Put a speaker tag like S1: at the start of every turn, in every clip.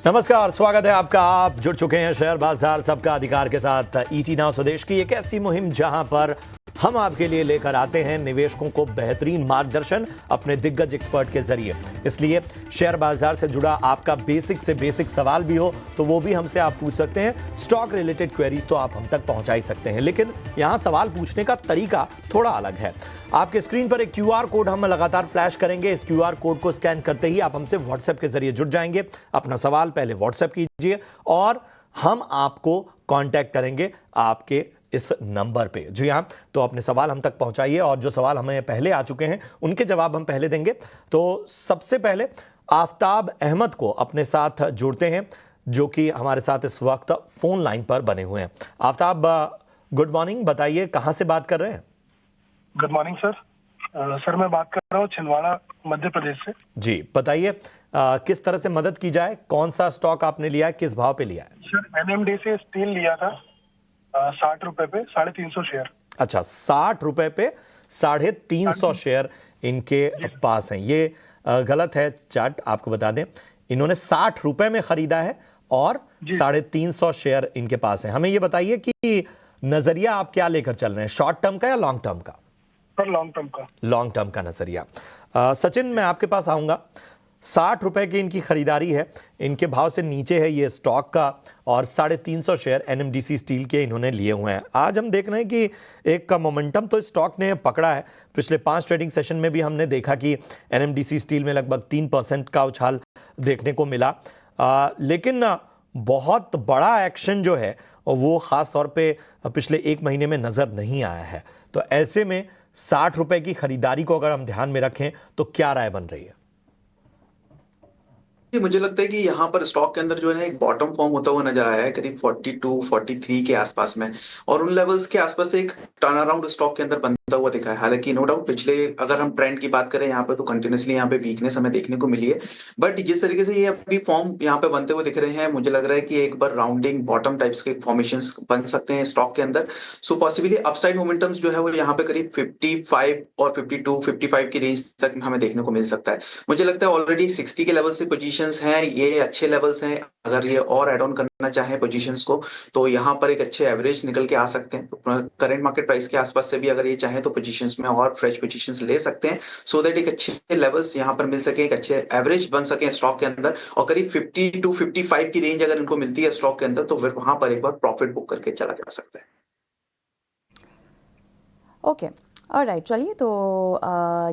S1: नमस्कार, स्वागत है आपका। आप जुड़ चुके हैं शेयर बाजार सबका अधिकार के साथ ईटी नाउ स्वदेश की एक ऐसी मुहिम जहां पर हम आपके लिए लेकर आते हैं निवेशकों को बेहतरीन मार्गदर्शन अपने दिग्गज एक्सपर्ट के जरिए। इसलिए शेयर बाजार से जुड़ा आपका बेसिक से बेसिक सवाल भी हो तो वो भी हमसे आप पूछ सकते हैं। स्टॉक रिलेटेड क्वेरीज तो आप हम तक पहुंचा ही सकते हैं, लेकिन यहां सवाल पूछने का तरीका थोड़ा अलग है। आपके स्क्रीन पर एक क्यूआर कोड हम लगातार फ्लैश करेंगे। इस क्यूआर कोड को स्कैन करते ही आप हमसे व्हाट्सएप के जरिए जुड़ जाएंगे। अपना सवाल पहले व्हाट्सएप कीजिए और हम आपको कांटेक्ट करेंगे आपके इस नंबर पे। जी हाँ, तो अपने सवाल हम तक पहुंचाइए और जो सवाल हमें पहले आ चुके हैं उनके जवाब हम पहले देंगे। तो सबसे पहले आफ्ताब अहमद को अपने साथ जोड़ते हैं, जो कि हमारे साथ इस वक्त फोन लाइन पर बने हुए हैं। आफ्ताब, गुड मॉर्निंग, बताइए कहां से बात कर रहे हैं?
S2: Good morning sir. सर मैं बात कर रहा हूँ छिंदवाड़ा मध्य प्रदेश से।
S1: जी बताइए, किस तरह से मदद की जाए? कौन सा स्टॉक आपने लिया है, किस भाव पे लिया है?
S2: सर एनएमडीसी स्टील लिया था 60 रुपए पे 350 शेयर।
S1: अच्छा, 60 रुपए पे 350 शेयर इनके पास हैं। ये गलत है चार्ट, आपको बता दें। इन्होंने 60 रुपए में खरीदा है और 350 शेयर इनके पास है। हमें ये बताइए कि नजरिया आप क्या लेकर चल रहे हैं, शॉर्ट टर्म का या लॉन्ग टर्म का?
S2: सर लॉन्ग टर्म का।
S1: लॉन्ग टर्म का नजरिया। सचिन, मैं आपके पास आऊंगा। 60 रुपए की इनकी खरीदारी है, इनके भाव से नीचे है ये स्टॉक का, और 350 शेयर एनएमडीसी स्टील के इन्होंने लिए हुए हैं। आज हम देख रहे हैं कि एक का मोमेंटम तो स्टॉक ने पकड़ा है। पिछले 5 ट्रेडिंग सेशन में भी हमने देखा कि एनएमडीसी स्टील में लगभग 3% का उछाल देखने को मिला, लेकिन बहुत बड़ा एक्शन जो है वो खास तौर पे पिछले 1 महीने में नजर नहीं आया है। तो ऐसे में 60 रुपए की खरीदारी को अगर हम ध्यान में रखें तो क्या राय बन रही है?
S3: मुझे लगता है कि यहाँ पर स्टॉक के अंदर जो है ना एक बॉटम फॉर्म होता हुआ नजर आया है करीब 42 43 के आसपास में, और उन लेवल्स के आसपास से एक टर्न अराउंड स्टॉक के अंदर बनता हुआ दिखा है। हालांकि नो डाउट पिछले अगर हम ट्रेंड की बात करें यहाँ पे तो कंटिन्यूसली यहाँ पे वीकनेस हमें देखने को मिली है, बट जिस तरीके से ये अभी फॉर्म यहाँ पे बनते हुए दिख रहे हैं, मुझे लग रहा है कि एक बार राउंडिंग बॉटम टाइप्स के फॉर्मेशन बन सकते हैं स्टॉक के अंदर। सो पॉसिबली अपसाइड मोमेंटम्स जो है वो यहाँ पे करीब 55 और 52 55 की रेंज तक हमें देखने को मिल सकता है। मुझे लगता है ऑलरेडी 60 के लेवल से पोजीशंस हैं, ये अच्छे लेवल्स हैं। अगर ये और एड ऑन करना चाहें पोजीशंस को तो यहाँ पर एक अच्छे एवरेज निकल के आ सकते हैं। तो करंट मार्केट प्राइस के आसपास से भी अगर ये चाहें तो पोजीशंस में और फ्रेश पोजीशंस ले सकते हैं, सो दैट एक अच्छे लेवल्स यहाँ पर मिल सके, एक अच्छे एवरेज बन सके स्टॉक के अंदर। और करीब 50 टू 55 की रेंज अगर इनको मिलती है स्टॉक के अंदर तो फिर वहां पर एक बार प्रॉफिट बुक करके चला जा सकता है।
S4: ओके, ऑलराइट, चलिए तो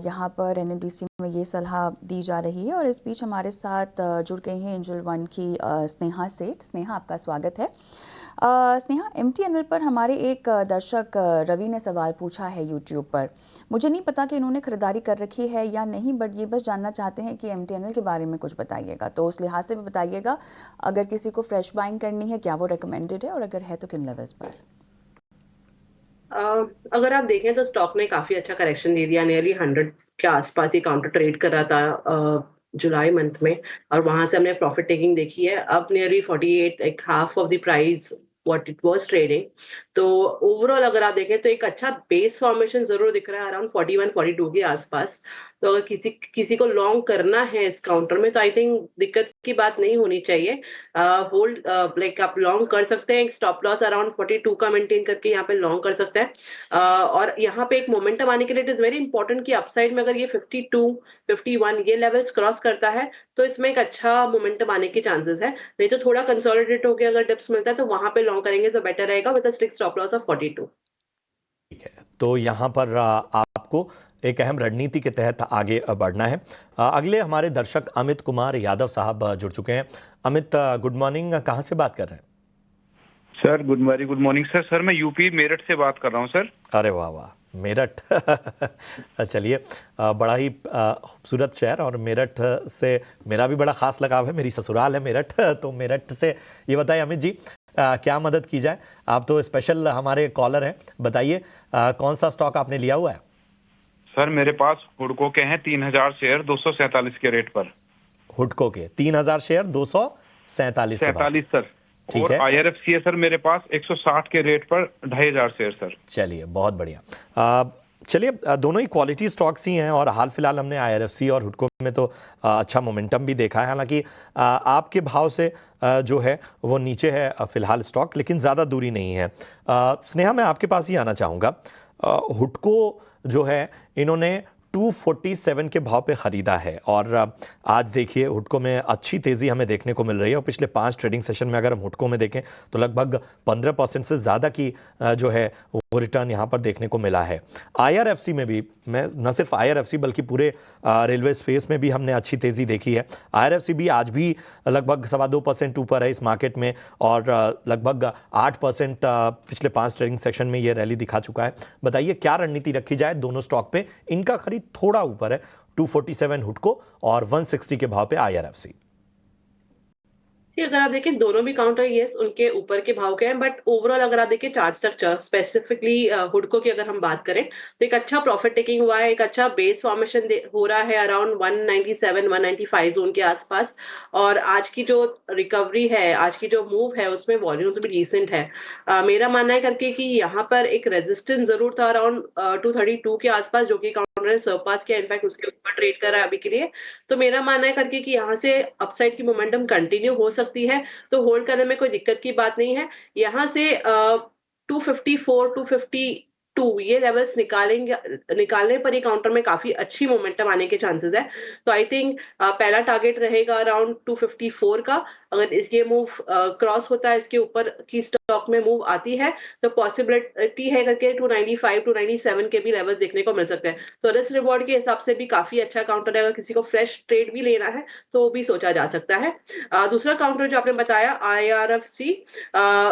S4: यहाँ पर एनएमडीसी में ये सलाह दी जा रही है और इस बीच हमारे साथ जुड़ गई हैं एंजल वन की स्नेहा सेठ। स्नेहा, आपका स्वागत है। स्नेहा, एमटीएनएल पर हमारे एक दर्शक रवि ने सवाल पूछा है यूट्यूब पर। मुझे नहीं पता कि इन्होंने खरीदारी कर रखी है या नहीं, बट ये बस जानना चाहते हैं कि एमटीएनएल के बारे में कुछ बताइएगा। तो उस लिहाज से भी बताइएगा, अगर किसी को फ्रेश बाइंग करनी है क्या वो रिकमेंडेड है, और अगर है तो किन लेवल्स पर?
S5: अगर आप देखें तो स्टॉक ने काफी अच्छा करेक्शन दे दिया, नियरली 100 के आसपास ही काउंटर ट्रेड कर रहा था जुलाई मंथ में, और वहां से हमने प्रॉफिट टेकिंग देखी है। अब नियरली 48, एक half of the price what it was trading. तो ओवरऑल अगर आप देखें तो एक अच्छा बेस फॉर्मेशन जरूर दिख रहा है अराउंड 41 42 के आसपास। तो अगर किसी को लॉन्ग करना है इस काउंटर में तो आई थिंक दिक्कत की बात नहीं होनी चाहिए। होल्ड लाइक आप लॉन्ग कर सकते हैं, एक स्टॉप लॉस अराउंड 42 का मेंटेन करके यहाँ पे लॉन्ग कर सकते हैं। और यहाँ पे एक मोमेंटम आने के लिए इट इज वेरी इंपॉर्टेंट कि अपसाइड में अगर ये 52 51 ये लेवल्स क्रॉस करता है तो इसमें एक अच्छा मोमेंटम आने के चांसेस है। नहीं तो थोड़ा कंसोलिडेट होकर अगर डिप्स मिलता है तो वहां पे लॉन्ग करेंगे तो बेटर रहेगा with a strict stop loss of 42।
S1: ठीक है, तो यहाँ पर आपको एक अहम रणनीति के तहत आगे बढ़ना है। अगले हमारे दर्शक अमित कुमार यादव साहब जुड़ चुके हैं। अमित, गुड मॉर्निंग, कहाँ से बात कर रहे हैं?
S6: सर गुड मॉर्निंग सर मैं यूपी मेरठ से बात कर रहा हूँ सर।
S1: अरे वाह वाह, मेरठ चलिए, बड़ा ही खूबसूरत शहर, और मेरठ से मेरा भी बड़ा खास लगाव है, मेरी ससुराल है मेरठ। तो मेरठ से ये बताइए अमित जी, क्या मदद की जाए? आप तो स्पेशल हमारे कॉलर हैं, बताइए कौन सा स्टॉक आपने लिया हुआ है?
S6: सर मेरे पास हुडको के हैं 3000 शेयर 247 के रेट पर।
S1: हुडको के 3000 शेयर 247
S6: सर।
S1: ठीक
S6: और
S1: है।
S6: आईआरएफसी है सर मेरे पास 160 के रेट पर 2500 शेयर सर।
S1: चलिए, बहुत बढ़िया। चलिए, दोनों ही क्वालिटी स्टॉक्स ही हैं और हाल फिलहाल हमने आईआरएफसी और हुडको में तो अच्छा मोमेंटम भी देखा है। हालांकि आपके भाव से जो है वो नीचे है फिलहाल स्टॉक, लेकिन ज़्यादा दूरी नहीं है। स्नेहा, मैं आपके पास ही आना चाहूँगा। हुडको जो है इन्होंने 247 के भाव पे ख़रीदा है और आज देखिए हुडको में अच्छी तेज़ी हमें देखने को मिल रही है और पिछले 5 ट्रेडिंग सेशन में अगर हम हुडको में देखें तो लगभग 15% से ज़्यादा की जो है वो रिटर्न यहाँ पर देखने को मिला है। IRFC में भी, मैं न सिर्फ IRFC बल्कि पूरे रेलवे स्पेस में भी हमने अच्छी तेज़ी देखी है। IRFC भी आज भी लगभग 2.25% ऊपर है इस मार्केट में और लगभग 8% पिछले 5 ट्रेडिंग सेशन में ये रैली दिखा चुका है। बताइए क्या रणनीति रखी जाए दोनों स्टॉक पे? इनका खरीद थोड़ा ऊपर है, 247 हुडको और 160 के भाव पे IRFC।
S5: अगर आप देखें दोनों भी काउंटर यस उनके ऊपर के भाव के हैं, बट ओवरऑल अगर आप देखें चार्ट स्ट्रक्चर स्पेसिफिकली हुडको की अगर हम बात करें तो एक अच्छा प्रॉफिट टेकिंग हुआ है, एक अच्छा बेस फॉर्मेशन हो रहा है अराउंड 197 195 जोन के आसपास। और आज की जो रिकवरी है, आज की जो मूव है उसमें वॉल्यूम्स भी डिसेंट है। मेरा मानना है करके कि यहाँ पर एक रेजिस्टेंस जरूर था अराउंड 232 के आसपास, जो कि काउंटर ने सरपास किया, इनफैक्ट उसके ऊपर ट्रेड कर रहा है अभी के लिए। तो मेरा मानना है करके कि यहाँ से अपसाइड की मोमेंटम कंटिन्यू हो सकती है, तो होल्ड करने में कोई दिक्कत की बात नहीं है। यहाँ से 254 252 ये लेवल्स निकालने पर ही काउंटर में काफी अच्छी मोमेंटम आने के चांसेस है। तो आई थिंक पहला टारगेट रहेगा अराउंड 254 का। अगर इसके मूव क्रॉस होता है, इसके ऊपर की स्टॉक में मूव आती है, तो पॉसिबिलिटी है करके 295 297 के भी लेवल्स देखने को मिल सकते हैं। तो रिस्क रिवॉर्ड के हिसाब से भी काफी अच्छा काउंटर है। अगर किसी को फ्रेश ट्रेड भी लेना है तो वो भी सोचा जा सकता है। दूसरा काउंटर जो आपने बताया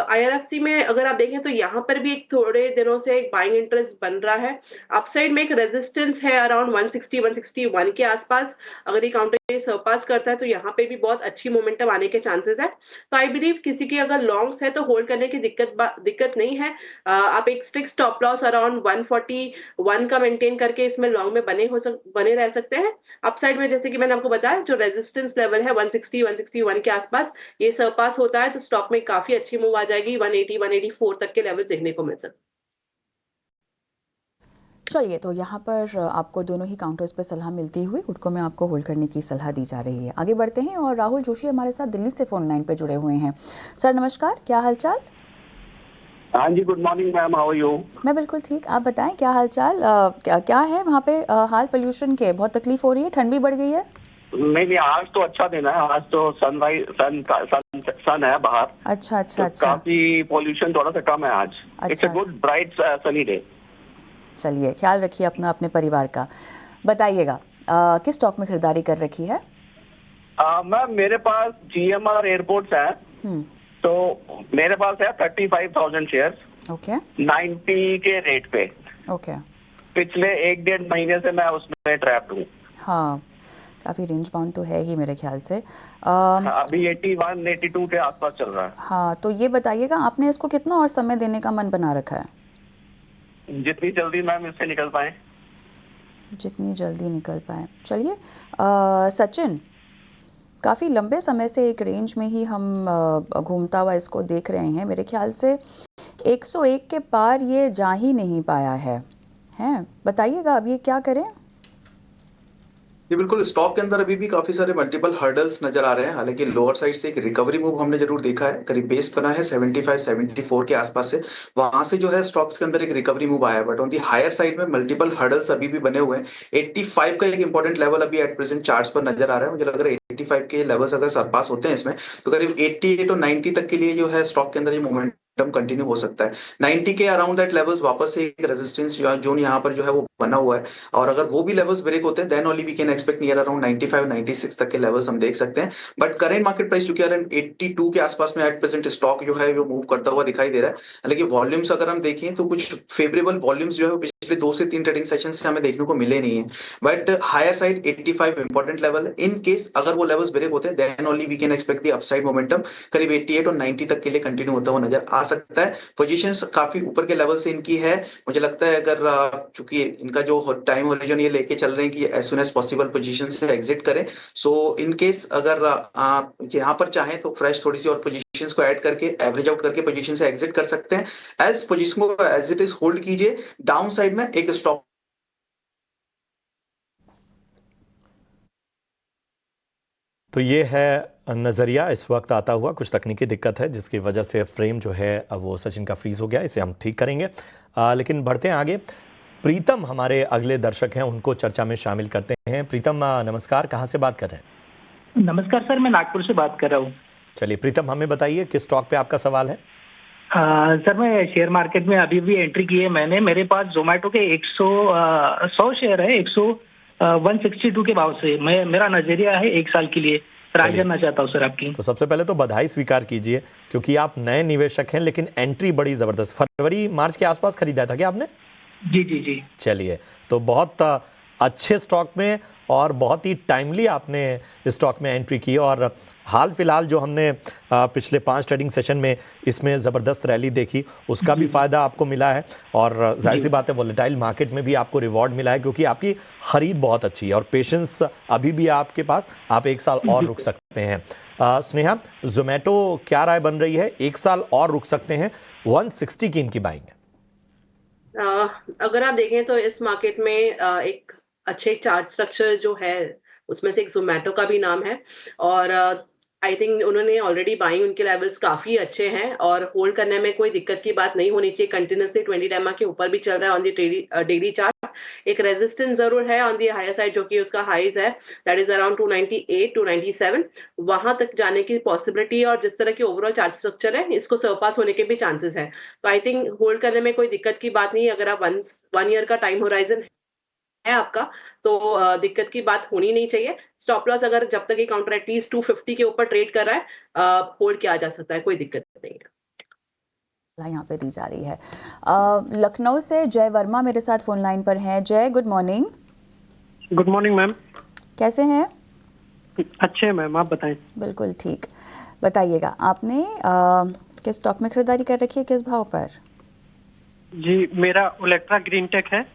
S5: IRFC में अगर आप देखें तो यहाँ पर भी एक थोड़े दिनों से एक बाइंग इंटरेस्ट बन रहा है। अपसाइड में एक रेजिस्टेंस है अराउंड 160 161 के आसपास। अगर ये काउंटर सरपास करता है तो यहाँ पे भी बहुत अच्छी मोमेंटम आने के चांसेस है। तो आई बिलीव किसी की अगर लॉन्ग्स है तो होल्ड करने की दिक्कत नहीं है। आप एक स्टिक स्टॉप लॉस अराउंड 141 का मेंटेन करके इसमें लॉन्ग में बने रह सकते हैं। अपसाइड में जैसे कि मैंने आपको बताया जो रेजिस्टेंस लेवल है 160 161 के आसपास, ये सरपास होता है तो स्टॉक में काफी अच्छी मूव आ जाएगी। 180 184 तक के लेवल देखने को मिल सकते हैं।
S4: चलिए, तो यहाँ पर आपको दोनों ही काउंटर्स पे सलाह मिलती हुई हुडको में आपको होल्ड करने की सलाह दी जा रही है। आगे बढ़ते हैं और राहुल जोशी हमारे साथ दिल्ली से फोन लाइन पे जुड़े हुए हैं। सर नमस्कार, क्या हालचाल?
S7: हाँ जी, good morning ma'am, how are you? मैं
S4: बिल्कुल ठीक, आप बताएं क्या हालचाल? क्या है वहाँ पे हाल पोल्यूशन के? बहुत तकलीफ हो रही है, ठंड भी बढ़ गई है?
S7: नहीं, आज तो अच्छा दिन है। आज तो सन है बाहर।
S4: अच्छा।
S7: काफी पोल्यूशन थोड़ा सा कम है आज। It's a good bright sunny day.
S4: चलिए, ख्याल रखिए अपना, अपने परिवार का। बताइएगा किस स्टॉक में खरीदारी कर रखी है?
S7: मैम मेरे पास GMR एयरपोर्ट्स है, तो मेरे पास है 35,000 शेयर्स।
S4: ओके।
S7: 90 के रेट पे।
S4: ओके।
S7: पिछले 1-1.5 महीने से मैं उसमें ट्रैप्ड हूँ।
S4: हाँ, काफी रेंज बाउंड तो है ही मेरे ख्याल से।
S7: अभी 81 82 के आसपास चल रहा है।
S4: हाँ, तो ये बताइएगा आपने इसको कितना और समय देने का मन बना रखा है?
S7: जितनी जल्दी मैम इससे निकल पाए।
S4: जितनी जल्दी निकल पाए। चलिए, सचिन, काफ़ी लंबे समय से एक रेंज में ही हम घूमता हुआ इसको देख रहे हैं। मेरे ख्याल से 101 के पार ये जा ही नहीं पाया है। बताइएगा अब ये क्या करें?
S3: जी बिल्कुल, स्टॉक के अंदर अभी भी काफी सारे मल्टीपल हर्डल्स नजर आ रहे हैं। हालांकि लोअर साइड से एक रिकवरी मूव हमने जरूर देखा है, करीब बेस बना है 75 74 के आसपास से। वहां से जो है स्टॉक्स के अंदर एक रिकवरी मूव आया है, but on the higher side में मल्टीपल हर्डल्स अभी भी बने हुए हैं। 85 का एक इंपॉर्टेंट लेवल अभी एट प्रेजेंट चार्ट्स पर नजर आ रहा है। मुझे लग रहा है 85 के लेवल्स अगर सरपास होते हैं इसमें, तो करीब 88 और 90 तक के लिए जो है स्टॉक के अंदर ये मूवमेंट कंटिन्यू हो सकता है। 90 के अराउंड दैट लेवल्स वापस से एक रेजिस्टेंस जोन यहाँ पर जो है वो बना हुआ है, और अगर वो भी लेवल्स ब्रेक होते हैं then only we can expect near around 95 96 तक के लेवल्स हम देख सकते हैं। बट करेंट मार्केट प्राइस चूंकि अराउंड 82 के आसपास में एट प्रेजेंट स्टॉक जो है वो मूव करता हुआ दिखाई दे रहा है। लेकिन वॉल्यूम्स अगर हम देखें तो कुछ फेवरेबल वॉल्यूम्स जो है वो पिछले 2 से 3 ट्रेडिंग सेशन से हमें देखने को मिले नहीं है। But higher side 85 important level है। इन केस अगर वो लेवल्स ब्रेक होते हैं then only we can expect the upside momentum करीब 88 और 90 तक के लिए कंटिन्यू होता हुआ नजर आ सकता है। पोजीशंस काफी ऊपर के लेवल से इनकी है। मुझे लगता है अगर चूंकि इनका जो टाइम होरिजन ये लेके चल रहे हैं कि as soon as possible position से एग्जिट करें, सो इन केस अगर आप यहाँ पर चाहें तो फ्रेश थोड़ी सी और पोजीशंस को ऐड करके एवरेज आउट करके पोजीशन से एग्जिट कर सकते हैं। एज पोजीशन को एज इट इज होल्ड कीजिए। डाउन साइड में एक स्टॉप
S1: तो ये है नज़रिया इस वक्त आता हुआ। कुछ तकनीकी दिक्कत है जिसकी वजह से फ्रेम जो है वो सचिन का फ्रीज हो गया, इसे हम ठीक करेंगे। लेकिन बढ़ते हैं आगे। प्रीतम हमारे अगले दर्शक हैं, उनको चर्चा में शामिल करते हैं। प्रीतम नमस्कार, कहाँ से बात कर रहे हैं?
S8: नमस्कार सर, मैं नागपुर से बात कर रहा हूँ।
S1: चलिए प्रीतम, हमें बताइए किस स्टॉक पे आपका सवाल है?
S8: सर मैं शेयर मार्केट में अभी भी एंट्री की है मैंने। मेरे पास जोमेटो के 100 शेयर है 162 के भाव से। मेरा नजरिया है 1 साल के लिए। राय करना चाहता हूँ सर आपकी।
S1: तो सबसे पहले तो बधाई स्वीकार कीजिए क्योंकि आप नए निवेशक हैं, लेकिन एंट्री बड़ी जबरदस्त। फरवरी मार्च के आसपास खरीदा था क्या आपने?
S8: जी जी जी।
S1: चलिए, तो बहुत अच्छे स्टॉक में और बहुत ही टाइमली आपने इस स्टॉक में एंट्री की। और हाल फिलहाल जो हमने पिछले 5 ट्रेडिंग सेशन में इसमें ज़बरदस्त रैली देखी, उसका भी फ़ायदा आपको मिला है। और जाहिर सी बात है, वोलेटाइल मार्केट में भी आपको रिवॉर्ड मिला है क्योंकि आपकी ख़रीद बहुत अच्छी है और पेशेंस अभी भी है आपके पास। आप 1 साल और रुक सकते हैं। स्नेहा, जोमेटो क्या राय बन रही है? 1 साल और रुक सकते हैं, 160 की इनकी बाइंग है।
S5: अगर आप देखें तो इस मार्केट में एक अच्छे चार्ट स्ट्रक्चर जो है उसमें से एक जोमेटो का भी नाम है। और आई थिंक उन्होंने ऑलरेडी बाइंग, उनके लेवल्स काफी अच्छे हैं और होल्ड करने में कोई दिक्कत की बात नहीं होनी चाहिए। कंटिन्यूसली 20 डेमा के ऊपर भी चल रहा है ऑन द डेली चार्ट। एक रेजिस्टेंस जरूर है ऑन दी हायर साइड, जो कि उसका हाइज है, दैट इज अराउंड 298 297। वहां तक जाने की पॉसिबिलिटी और जिस तरह की ओवरऑल चार्ट स्ट्रक्चर है, इसको सरपास होने के भी चांसेस है। तो आई थिंक होल्ड करने में कोई दिक्कत की बात नहीं। अगर आप 1 ईयर का टाइम होराइजन है आपका, तो दिक्कत की बात होनी नहीं चाहिए। स्टॉप लॉस अगर जब तक ये काउंटर एटलीस्ट 250 के ऊपर ट्रेड कर रहा है, होल्ड किया जा सकता है, कोई दिक्कत नहीं है।
S4: यहाँ पे दी जा रही है। लखनऊ से जय वर्मा मेरे साथ फोन लाइन पर हैं। जय, good morning.
S9: Good morning ma'am.
S4: कैसे हैं?
S9: अच्छे हैं मैम, आप बताएं।
S4: बिल्कुल ठीक। बताइएगा, आपने किस स्टॉक में खरीदारी कर रखी है, किस भाव पर?
S9: जी, मेरा ओलेक्ट्रा ग्रीन टेक है,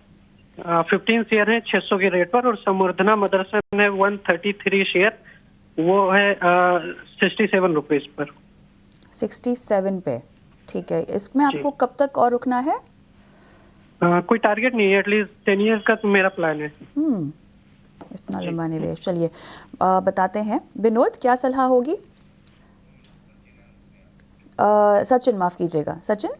S9: 15 शेयर है 600 के रेट पर। और संवर्धना मदरसन है 133 शेयर, वो है 67 रुपीज पर।
S4: 67 पे, ठीक है। इसमें आपको कब तक और रुकना है?
S9: कोई टारगेट नहीं है, एटलीस्ट 10 ईयर्स का तो मेरा प्लान है।
S4: इतना लंबा निवेश। चलिए बताते हैं। विनोद, क्या सलाह होगी? सचिन, माफ कीजिएगा, सचिन।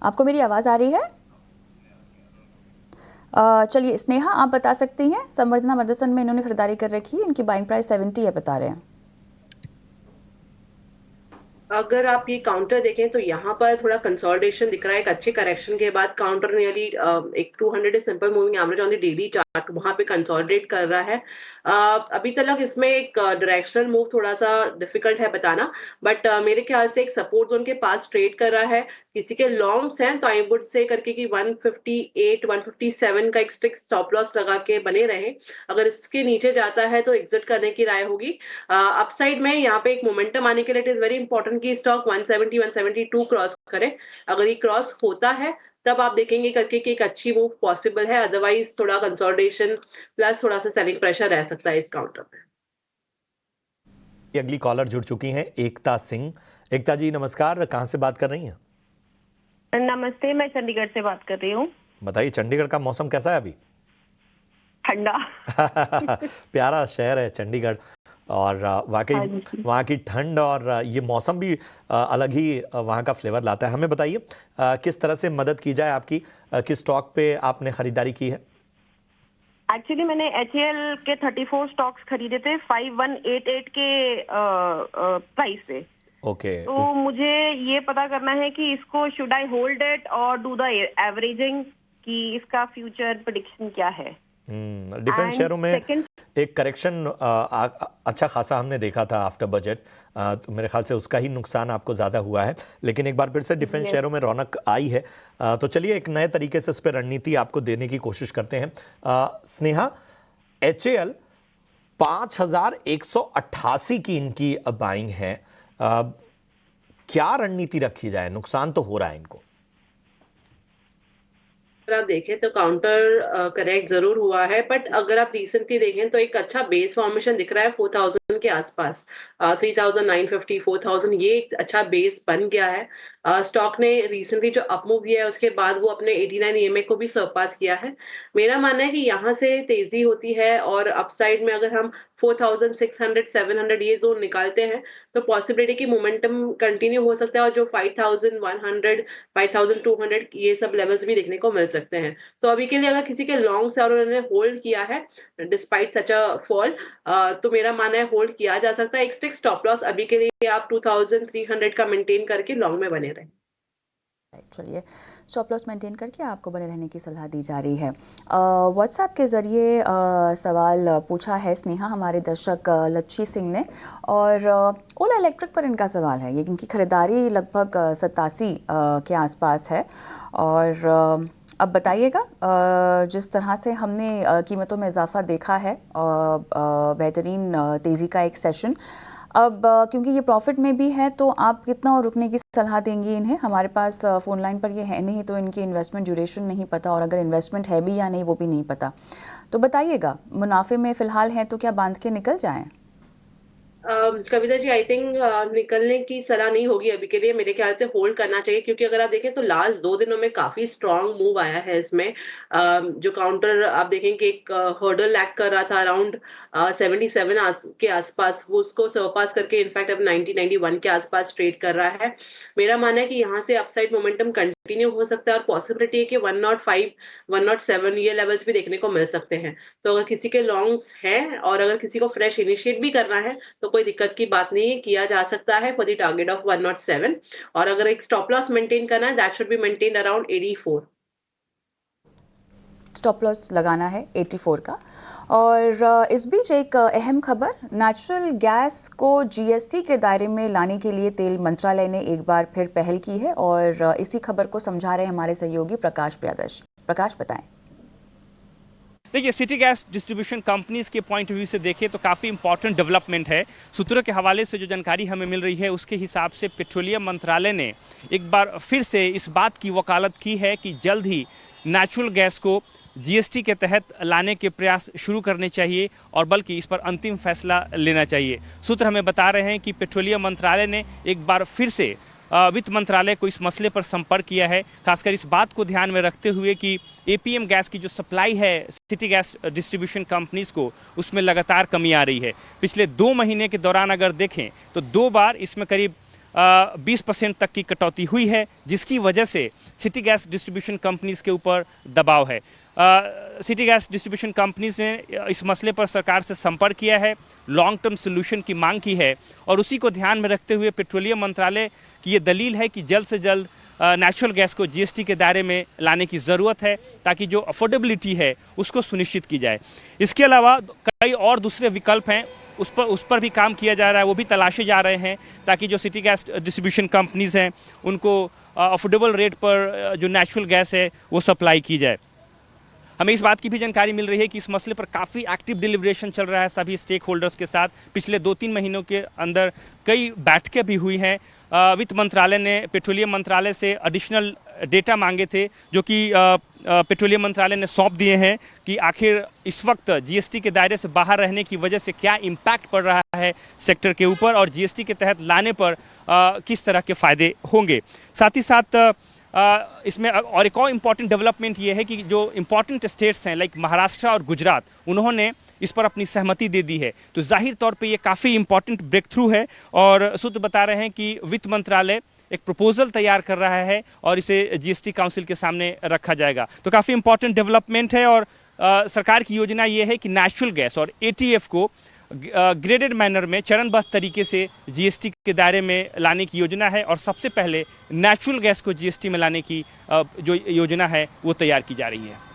S4: आपको मेरी आवाज आ रही है? चलिए स्नेहा, आप बता सकती हैं। संवर्धना मदरसन में इन्होंने खरीदारी कर रखी है, इनकी बाइंग प्राइस 70 है, बता रहे हैं।
S5: अगर आप ये काउंटर देखें तो यहाँ पर थोड़ा कंसोलिडेशन दिख रहा है। एक अच्छे करेक्शन के बाद काउंटर नियरली एक 200 simple moving average on the daily chart वहां पे कंसोलिडेट कर रहा है। अभी तक इसमें एक डायरेक्शनल मूव थोड़ा सा डिफिकल्ट है बताना, बट मेरे ख्याल से एक सपोर्ट जोन के पास ट्रेड कर रहा है। किसी के लॉन्ग्स हैं तो आई वुड से करके कि 158 157 का एक स्ट्रिक्ट स्टॉप लॉस लगा के बने रहे। अगर इसके नीचे जाता है तो एग्जिट करने की राय होगी। अपसाइड में यहाँ पे एक मोमेंटम आने के लिए इट इज वेरी इंपॉर्टेंट कि स्टॉक 170 172 क्रॉस करे। अगर ये क्रॉस होता है तब आप देखेंगे करके कि एक अच्छी मूव पॉसिबल है। अदरवाइज थोड़ा कंसोलिडेशन प्लस थोड़ा सा सेलिंग प्रेशर रह सकता है इस काउंटर में।
S1: अगली कॉलर जुड़ चुकी हैं, एकता सिंह। एकता जी नमस्कार, कहां से बात कर रही हैं?
S10: नमस्ते, मैं चंडीगढ़ से बात कर रही हूँ।
S1: बताइए, चंडीगढ़ का मौसम कैसा है अभी?
S10: ठंडा।
S1: प्यारा शहर है चंडीगढ़ और वाकई वहाँ की ठंड और ये मौसम भी अलग ही वहाँ का फ्लेवर लाता है। हमें बताइए किस तरह से मदद की जाए आपकी, किस स्टॉक पे आपने खरीदारी की है?
S10: एक्चुअली मैंने HAL के 34 स्टॉक्स खरीदे थे 5188 के प्राइस से।
S1: ओके।
S10: तो मुझे ये पता करना है कि इसको शुड आई होल्ड इट और डू द एवरेजिंग, कि इसका फ्यूचर प्रेडिक्शन क्या है।
S1: डिफेंस शेयरों में एक करेक्शन अच्छा खासा हमने देखा था आफ्टर बजट, तो मेरे ख्याल से उसका ही नुकसान आपको ज़्यादा हुआ है, लेकिन एक बार फिर से डिफेंस शेयरों में रौनक आई है। तो चलिए एक नए तरीके से उस पर रणनीति आपको देने की कोशिश करते हैं। स्नेहा, HAL 5188 की इनकी बाइंग है, क्या रणनीति रखी जाए? नुकसान तो हो रहा है इनको।
S5: अगर आप देखें तो काउंटर करेक्ट जरूर हुआ है, बट अगर आप रिसेंटली देखें तो एक अच्छा बेस फॉर्मेशन दिख रहा है 4000 के आसपास। 3950 4000 ये एक अच्छा बेस बन गया है। स्टॉक ने रिसेंटली जो अपमूव दिया है उसके बाद वो अपने 89 ईएमए को भी सरपास किया है। मेरा मानना है कि यहाँ से तेजी होती है और अपसाइड में अगर हम 4600 700 ये जोन निकालते हैं तो पॉसिबिलिटी की मोमेंटम कंटिन्यू हो सकता है और जो 5100 5200 ये सब लेवल्स भी देखने को मिल सकते हैं। तो अभी के लिए अगर किसी के लॉन्ग्स है और उन्होंने होल्ड किया है डिस्पाइट सच अ फॉल, तो मेरा मानना है होल्ड किया जा सकता है। एक स्ट्रिक्ट स्टॉप लॉस अभी के लिए आप 2300 का मेंटेन करके लॉन्ग में बने रहें।
S4: चलिए, स्टॉप लॉस मेंटेन करके आपको बने रहने की सलाह दी जा रही है। व्हाट्सएप के ज़रिए सवाल पूछा है स्नेहा हमारे दर्शक लच्छी सिंह ने, और ओला इलेक्ट्रिक पर इनका सवाल है। ये इनकी खरीदारी लगभग 87 के आसपास है, और अब बताइएगा जिस तरह से हमने कीमतों में इजाफा देखा है, बेहतरीन तेज़ी का एक सेशन, अब क्योंकि ये प्रॉफिट में भी है, तो आप कितना और रुकने की सलाह देंगी इन्हें? हमारे पास फ़ोन लाइन पर ये है नहीं, तो इनकी इन्वेस्टमेंट ड्यूरेशन नहीं पता, और अगर इन्वेस्टमेंट है भी या नहीं वो भी नहीं पता। तो बताइएगा, मुनाफे में फ़िलहाल हैं तो क्या बांध के निकल जाएं?
S5: कविता जी, आई थिंक निकलने की सलाह नहीं होगी अभी के लिए। मेरे ख्याल से होल्ड करना चाहिए, क्योंकि अगर आप देखें तो लास्ट 2 दिनों में काफी स्ट्रांग मूव आया है इसमें। जो काउंटर आप देखें कि एक हर्डल लैग कर रहा था अराउंड 77 के आसपास, वो उसको सरपास करके इनफैक्ट अब 90-91 के आसपास ट्रेड कर रहा है। मेरा मानना है कि यहाँ से अपसाइड मोमेंटम कंटिन्यू हो सकता है और पॉसिबिलिटी है कि 105 107 ये लेवल्स भी देखने को मिल सकते हैं। तो अगर किसी के लॉन्ग्स हैं और अगर किसी को फ्रेश इनिशिएट भी करना है तो कोई दिक्कत की बात नहीं है, किया जा सकता है फॉर द टारगेट ऑफ 107। और अगर एक स्टॉप लॉस मेंटेन करना है, that should be maintain around 84।
S4: Stop loss लगाना है 84 का। और इस बीच एक अहम खबर, नेचुरल गैस को जीएसटी के दायरे में लाने के लिए तेल मंत्रालय ने एक बार फिर पहल की है, और इसी खबर को समझा रहे हमारे सहयोगी प्रकाश प्रियदर्शी। प्रकाश, बताएं।
S11: देखिए, सिटी गैस डिस्ट्रीब्यूशन कंपनीज के पॉइंट ऑफ व्यू से देखें तो काफ़ी इंपॉर्टेंट डेवलपमेंट है। सूत्रों के हवाले से जो जानकारी हमें मिल रही है उसके हिसाब से पेट्रोलियम मंत्रालय ने एक बार फिर से इस बात की वकालत की है कि जल्द ही नेचुरल गैस को जीएसटी के तहत लाने के प्रयास शुरू करने चाहिए, और बल्कि इस पर अंतिम फैसला लेना चाहिए। सूत्र हमें बता रहे हैं कि पेट्रोलियम मंत्रालय ने एक बार फिर से वित्त मंत्रालय को इस मसले पर संपर्क किया है, खासकर इस बात को ध्यान में रखते हुए कि एपीएम गैस की जो सप्लाई है सिटी गैस डिस्ट्रीब्यूशन कंपनीज को, उसमें लगातार कमी आ रही है। पिछले 2 महीने के दौरान अगर देखें तो 2 बार इसमें करीब 20% तक की कटौती हुई है, जिसकी वजह से सिटी गैस डिस्ट्रीब्यूशन कंपनीज के ऊपर दबाव है। सिटी गैस डिस्ट्रीब्यूशन कंपनीज ने इस मसले पर सरकार से संपर्क किया है, लॉन्ग टर्म सोल्यूशन की मांग की है, और उसी को ध्यान में रखते हुए पेट्रोलियम मंत्रालय की ये दलील है कि जल्द से जल्द नेचुरल गैस को जीएसटी के दायरे में लाने की ज़रूरत है, ताकि जो अफोर्डेबिलिटी है उसको सुनिश्चित की जाए। इसके अलावा कई और दूसरे विकल्प हैं, उस पर भी काम किया जा रहा है, वो भी तलाशे जा रहे हैं, ताकि जो सिटी गैस डिस्ट्रीब्यूशन कंपनीज हैं उनको अफोर्डेबल रेट पर जो नेचुरल गैस है वो सप्लाई की जाए। हमें इस बात की भी जानकारी मिल रही है कि इस मसले पर काफ़ी एक्टिव डिलिब्रेशन चल रहा है सभी स्टेक होल्डर्स के साथ। पिछले 2-3 महीनों के अंदर कई बैठकें भी हुई हैं। वित्त मंत्रालय ने पेट्रोलियम मंत्रालय से एडिशनल डेटा मांगे थे, जो कि पेट्रोलियम मंत्रालय ने सौंप दिए हैं कि आखिर इस वक्त जीएसटी के दायरे से बाहर रहने की वजह से क्या इम्पैक्ट पड़ रहा है सेक्टर के ऊपर, और जीएसटी के तहत लाने पर किस तरह के फ़ायदे होंगे। साथ ही साथ इसमें और एक और इम्पॉर्टेंट डेवलपमेंट ये है कि जो इम्पॉर्टेंट स्टेट्स हैं लाइक महाराष्ट्र और गुजरात, उन्होंने इस पर अपनी सहमति दे दी है। तो जाहिर तौर पे ये काफ़ी इम्पॉर्टेंट ब्रेक थ्रू है, और सूत्र बता रहे हैं कि वित्त मंत्रालय एक प्रपोजल तैयार कर रहा है और इसे जीएसटी काउंसिल के सामने रखा जाएगा। तो काफ़ी इम्पॉर्टेंट डेवलपमेंट है, और सरकार की योजना ये है कि नेचुरल गैस और एटीएफ को ग्रेडेड मैनर में चरणबद्ध तरीके से जीएसटी के दायरे में लाने की योजना है, और सबसे पहले नेचुरल गैस को जीएसटी में लाने की जो योजना है वो तैयार की जा रही है।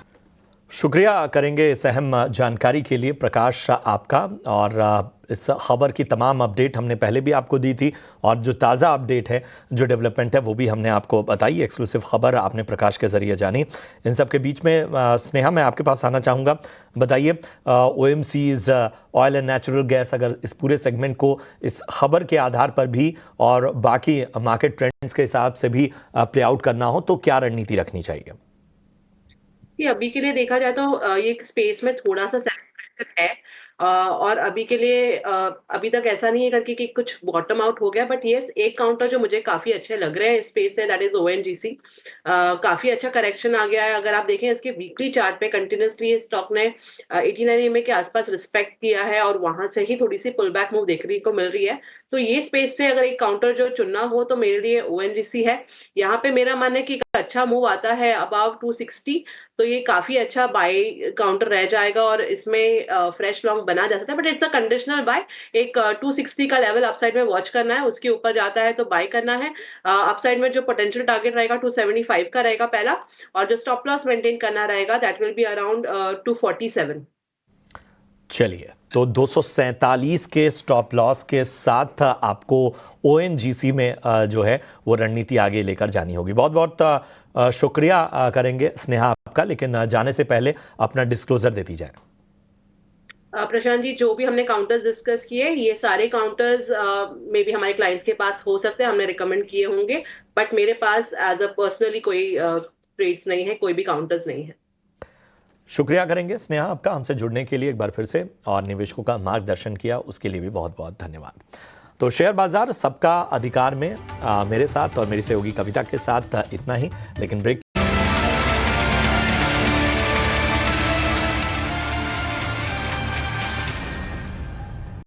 S1: शुक्रिया करेंगे इस अहम जानकारी के लिए प्रकाश आपका, और इस खबर की तमाम अपडेट हमने पहले भी आपको दी थी, और जो ताज़ा अपडेट है, जो डेवलपमेंट है, वो भी हमने आपको बताई। एक्सक्लूसिव खबर आपने प्रकाश के ज़रिए जानी। इन सब के बीच में स्नेहा, मैं आपके पास आना चाहूँगा। बताइए, OMCs, oil and natural gas, अगर इस पूरे सेगमेंट को इस खबर के आधार पर भी और बाकी मार्केट ट्रेंड्स के हिसाब से भी प्ले आउट करना हो, तो क्या रणनीति रखनी चाहिए?
S5: अभी के लिए देखा जाए तो ये स्पेस में थोड़ा सा सैचुरेशन है, और अभी के लिए अभी तक ऐसा नहीं है करके कि कुछ बॉटम आउट हो गया, बट यस एक काउंटर जो मुझे काफी अच्छे लग रहे हैं स्पेस से, दैट इज ONGC। काफी अच्छा करेक्शन आ गया है। अगर आप देखें इसके वीकली चार्ट पे कंटिन्यूसली स्टॉक ने 89 EMA के आसपास रिस्पेक्ट किया है और वहां से ही थोड़ी सी पुल बैक मूव देखने को मिल रही है। तो ये स्पेस से अगर एक काउंटर जो चुनना हो तो मेरे लिए ONGC है। यहाँ पे मेरा मानना है कि अच्छा मूव आता है अबाउट 260, तो ये काफी अच्छा बाय काउंटर रह जाएगा और इसमें फ्रेश लॉन्ग बना जा सकता है, but it's a conditional buy. एक 260 का लेवल अपसाइड में वॉच करना है, उसके ऊपर जाता है तो बाय करना है। अपसाइड में जो पोटेंशियल टारगेट रहेगा 275 का रहेगा पहला, और जो स्टॉप लॉस मेंटेन करना रहेगा दैट विल बी अराउंड 247।
S1: चलिए, तो 247 के स्टॉप लॉस के साथ आपको ONGC में जो है वो रणनीति आगे लेकर जानी होगी। बहुत बहुत शुक्रिया करेंगे स्नेहा आपका, लेकिन जाने से पहले अपना डिस्क्लोजर देती जाए।
S5: प्रशांत जी, जो भी हमने काउंटर्स डिस्कस किए ये सारे काउंटर्स मे बी हमारे क्लाइंट्स के पास हो सकते हैं, हमने रिकमेंड किए होंगे, बट मेरे पास एज अ पर्सनली कोई ट्रेड्स नहीं है, कोई भी काउंटर्स नहीं है।
S1: शुक्रिया करेंगे स्नेहा आपका हमसे जुड़ने के लिए एक बार फिर से, और निवेशकों का मार्गदर्शन किया उसके लिए भी बहुत बहुत धन्यवाद। तो शेयर बाजार सबका अधिकार में मेरे साथ और मेरी सहयोगी कविता के साथ इतना ही, लेकिन ब्रेक